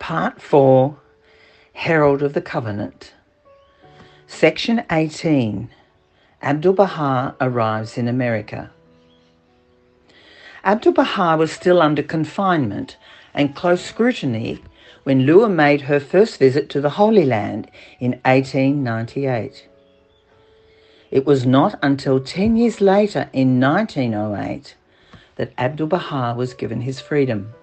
Part 4, Herald of the Covenant. Section 18, Abdu'l-Bahá arrives in America. Abdu'l-Bahá was still under confinement and close scrutiny when Lua made her first visit to the Holy Land in 1898. It was not until 10 years later, in 1908, that Abdu'l-Bahá was given his freedom.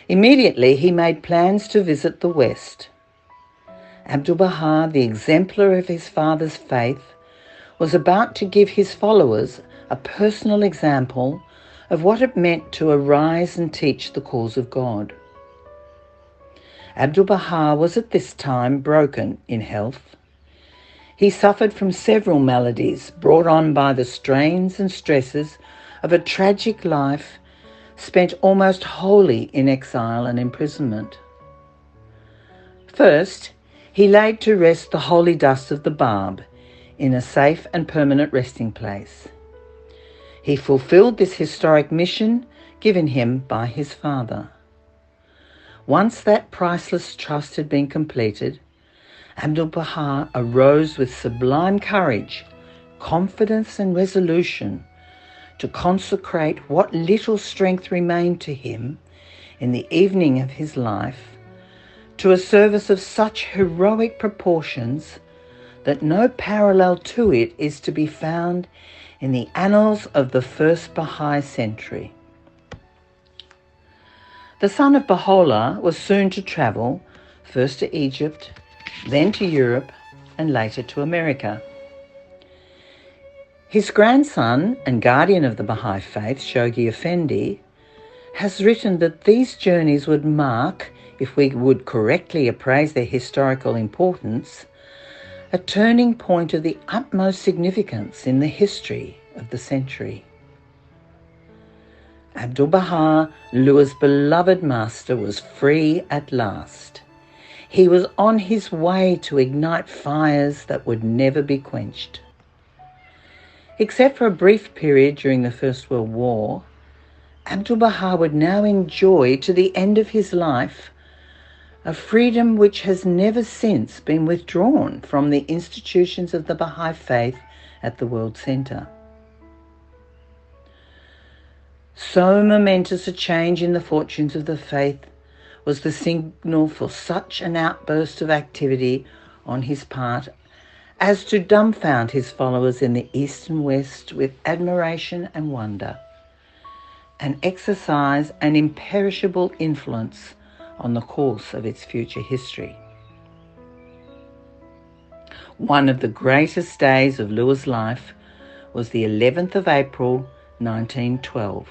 Immediately he made plans to visit the West. Abdu'l-Bahá, the exemplar of his father's faith, was about to give his followers a personal example of what it meant to arise and teach the cause of God. Abdu'l-Bahá was at this time broken in health. He suffered from several maladies brought on by the strains and stresses of a tragic life spent almost wholly in exile and imprisonment. First, he laid to rest the holy dust of the Bab in a safe and permanent resting place. He fulfilled this historic mission given him by his father. Once that priceless trust had been completed, Abdu'l-Bahá arose with sublime courage, confidence and resolution to consecrate what little strength remained to him in the evening of his life to a service of such heroic proportions that no parallel to it is to be found in the annals of the first Bahá'í century. The son of Bahá'u'lláh was soon to travel, first to Egypt, then to Europe, and later to America. His grandson and guardian of the Bahá'í Faith, Shoghi Effendi, has written that these journeys would mark, if we would correctly appraise their historical importance, a turning point of the utmost significance in the history of the century. Abdu'l-Bahá, Lua's beloved master, was free at last. He was on his way to ignite fires that would never be quenched. Except for a brief period during the First World War, Abdu'l-Bahá would now enjoy to the end of his life a freedom which has never since been withdrawn from the institutions of the Bahá'í Faith at the World Centre. So momentous a change in the fortunes of the faith was the signal for such an outburst of activity on his part as to dumbfound his followers in the East and West with admiration and wonder, and exercise an imperishable influence on the course of its future history. One of the greatest days of Lua's life was the 11th of April, 1912,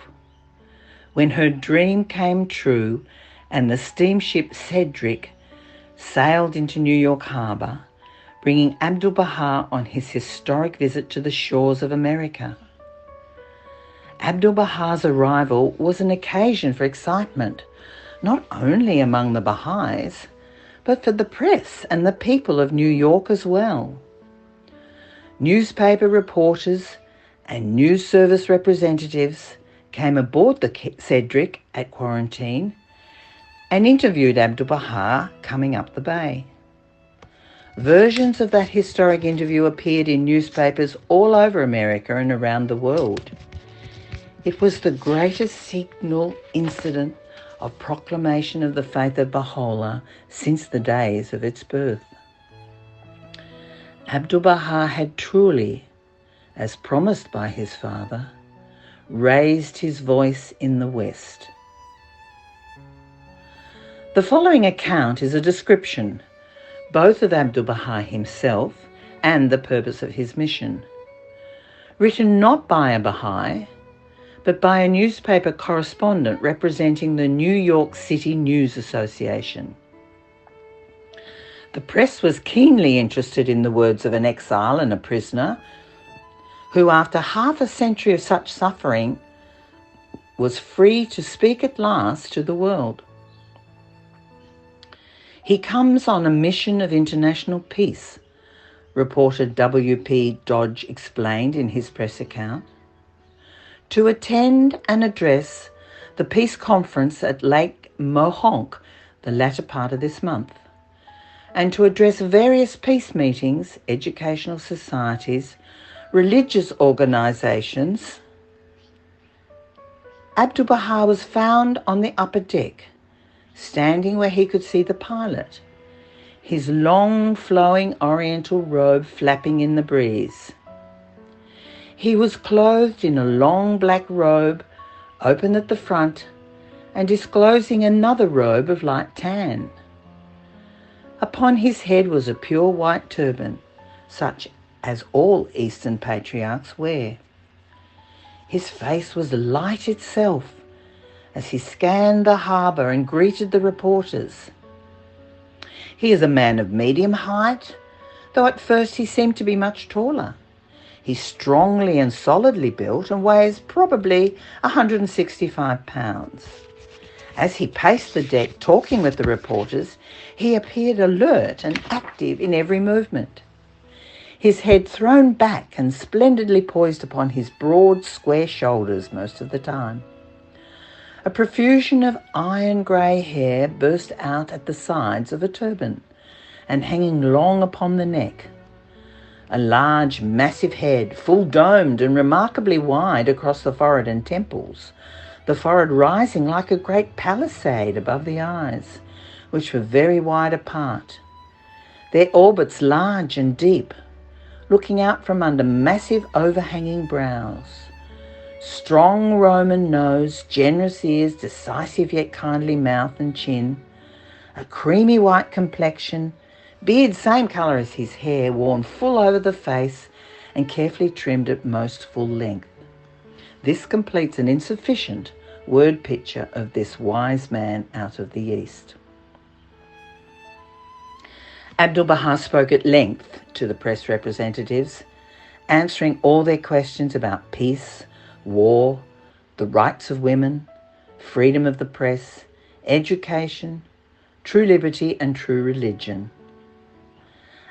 when her dream came true and the steamship Cedric sailed into New York Harbour, bringing Abdu'l-Bahá on his historic visit to the shores of America. Abdu'l-Bahā's arrival was an occasion for excitement, not only among the Baha'is, but for the press and the people of New York as well. Newspaper reporters and news service representatives came aboard the Cedric at quarantine and interviewed Abdu'l-Bahá coming up the bay. Versions of that historic interview appeared in newspapers all over America and around the world. It was the greatest signal incident of proclamation of the faith of Baha'u'lláh since the days of its birth. Abdu'l-Bahá had truly, as promised by his father, raised his voice in the West. The following account is a description both of Abdu'l-Bahá himself and the purpose of his mission, written not by a Bahá'í, but by a newspaper correspondent representing the New York City News Association. The press was keenly interested in the words of an exile and a prisoner who, after half a century of such suffering, was free to speak at last to the world. He comes on a mission of international peace, reporter W.P. Dodge explained in his press account, to attend and address the peace conference at Lake Mohonk the latter part of this month, and to address various peace meetings, educational societies, religious organisations. Abdu'l-Bahá was found on the upper deck, standing where he could see the pilot, his long flowing oriental robe flapping in the breeze. He was clothed in a long black robe, open at the front, and disclosing another robe of light tan. Upon his head was a pure white turban, such as all Eastern patriarchs wear. His face was light itself as he scanned the harbour and greeted the reporters. He is a man of medium height, though at first he seemed to be much taller. He's strongly and solidly built and weighs probably 165 pounds. As he paced the deck talking with the reporters, he appeared alert and active in every movement, his head thrown back and splendidly poised upon his broad, square shoulders most of the time. A profusion of iron grey hair burst out at the sides of a turban and hanging long upon the neck. A large, massive head, full domed and remarkably wide across the forehead and temples, the forehead rising like a great palisade above the eyes, which were very wide apart, their orbits large and deep, looking out from under massive overhanging brows. Strong Roman nose, generous ears, decisive yet kindly mouth and chin, a creamy white complexion, beard same colour as his hair, worn full over the face and carefully trimmed at most full length. This completes an insufficient word picture of this wise man out of the East. Abdu'l-Bahá spoke at length to the press representatives, answering all their questions about peace, war, the rights of women, freedom of the press, education, true liberty and true religion.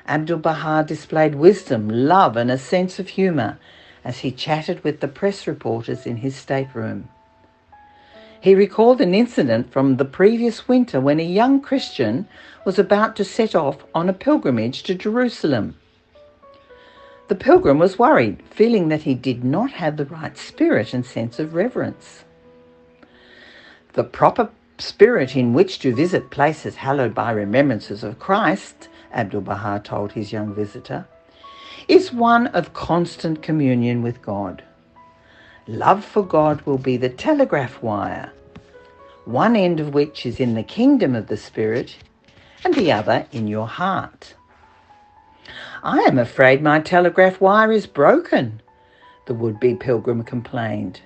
Abdu'l-Bahá displayed wisdom, love and a sense of humour as he chatted with the press reporters in his stateroom. He recalled an incident from the previous winter when a young Christian was about to set off on a pilgrimage to Jerusalem. The pilgrim was worried, feeling that he did not have the right spirit and sense of reverence. The proper spirit in which to visit places hallowed by remembrances of Christ, Abdu'l-Bahá told his young visitor, is one of constant communion with God. Love for God will be the telegraph wire, one end of which is in the kingdom of the Spirit and the other in your heart. I am afraid my telegraph wire is broken, the would-be pilgrim complained.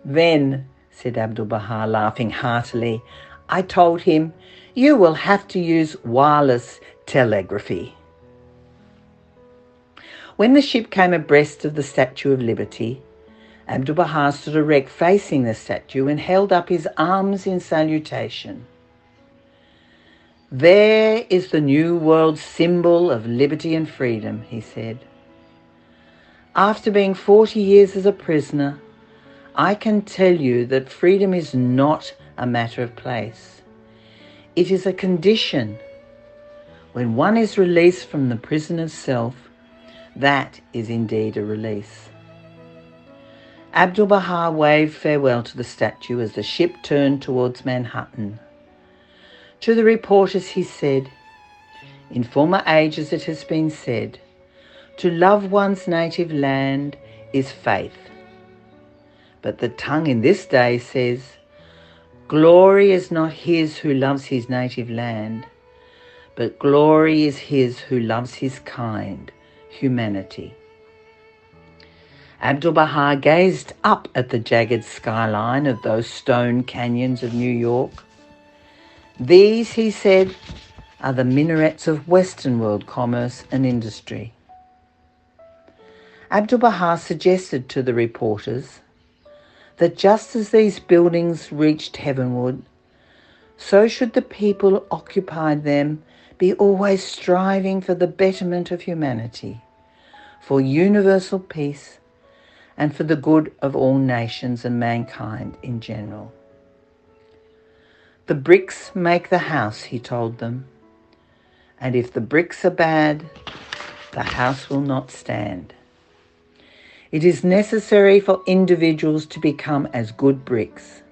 Then, said Abdu'l-Bahá, laughing heartily, I told him, you will have to use wireless telegraphy. When the ship came abreast of the Statue of Liberty, Abdu'l-Bahá stood erect facing the statue and held up his arms in salutation. There is the new world symbol of liberty and freedom, he said. After being 40 years as a prisoner, I can tell you that freedom is not a matter of place. It is a condition. When one is released from the prisoner's self, that is indeed a release. Abdu'l-Bahá waved farewell to the statue as the ship turned towards Manhattan. To the reporters he said, in former ages it has been said, to love one's native land is faith. But the tongue in this day says, glory is not his who loves his native land, but glory is his who loves his kind, humanity. Abdu'l-Bahá gazed up at the jagged skyline of those stone canyons of New York. These, he said, are the minarets of Western world commerce and industry. Abdu'l-Bahá suggested to the reporters that just as these buildings reached heavenward, so should the people occupied them be always striving for the betterment of humanity, for universal peace, and for the good of all nations and mankind in general. The bricks make the house, he told them, and if the bricks are bad, the house will not stand. It is necessary for individuals to become as good bricks,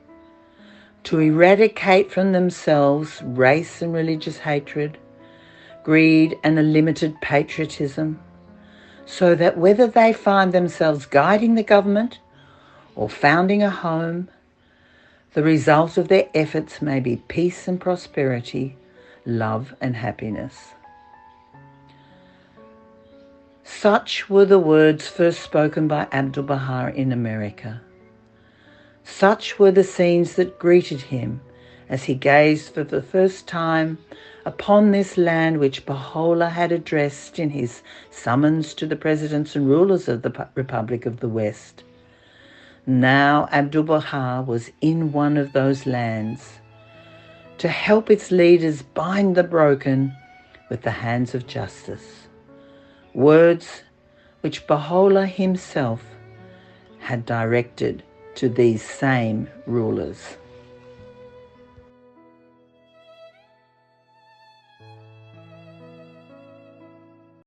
to eradicate from themselves race and religious hatred, greed and a limited patriotism, so that whether they find themselves guiding the government or founding a home, the result of their efforts may be peace and prosperity, love and happiness. Such were the words first spoken by Abdu'l-Bahá in America. Such were the scenes that greeted him as he gazed for the first time upon this land which Baha'u'lláh had addressed in his summons to the presidents and rulers of the Republic of the West. Now Abdu'l-Bahá was in one of those lands to help its leaders bind the broken with the hands of justice. Words which Baha'u'lláh himself had directed to these same rulers.